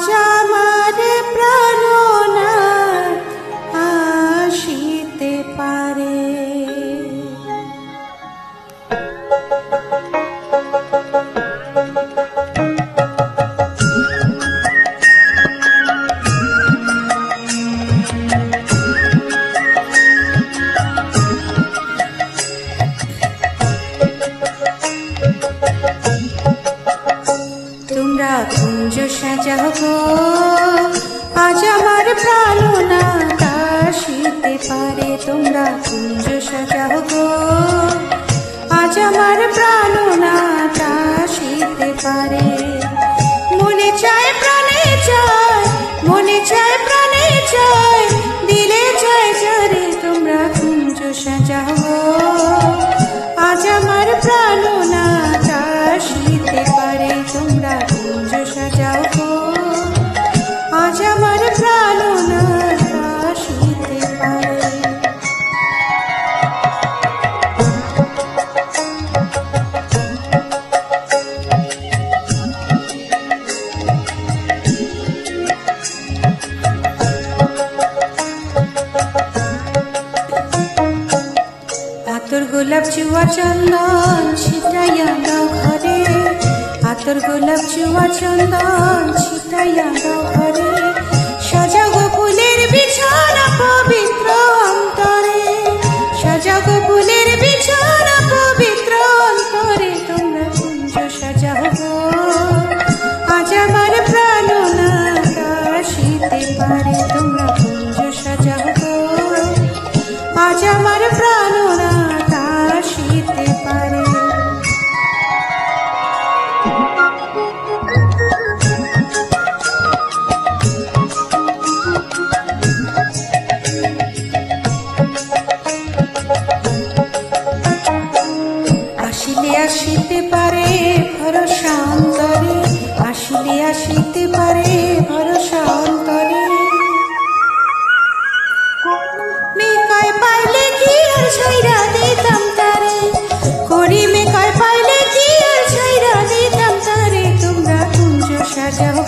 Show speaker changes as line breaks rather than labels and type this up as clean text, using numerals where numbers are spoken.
আজ আমার প্রাণনাথ আসিতে পারে। তোমরা কুঞ্জ সাজাও গো, আজ আমার প্রাণনাথ আসিতে পারে। তোমরা কুঞ্জ সাজাও গো, আজ আমার প্রাণনাথ আসিতে পারে। মনে চায় প্রাণে চায়, মনে চায় প্রাণে চায়, দিলে চায় যারে। তোমরা কুঞ্জ সাজাও গো, আজ আমার প্রাণনাথ আসিতে পারে। তোমরা কুঞ্জ সাজাও গো, আজ আমার প্রাণনাথ আসিতে পারে। আতর গোলাপ চুয়া চন্দন ছিটাইয়া দাও ঘরে। আতর গোলাপ চুয়া চন্দন ছিটাইয়া দাও ঘরে। সাজাগো ফুলের বিছানা পবিত্র অন্তরে। সাজাগো ফুলের বিছানা পবিত্র অন্তরে। তোমরা কুঞ্জ সাজাও গো, আজ আমার প্রাণনাথ আসিতে পারে। তোমরা কুঞ্জ সাজাও গো, আজ আমার প্রাণনাথ আসিতে পারে। আসিলে আসিতে পারে ভরসা অন্তরে। আসিলে আসিতে পারে ভরসা অন্তরে। মেকায় পাইলে কি আর ছাইরা দিতাম তারে। করি মেকায় পাইলে কি আর ছাইরা দিতাম তারে। তোমরা কুঞ্জ সাজাও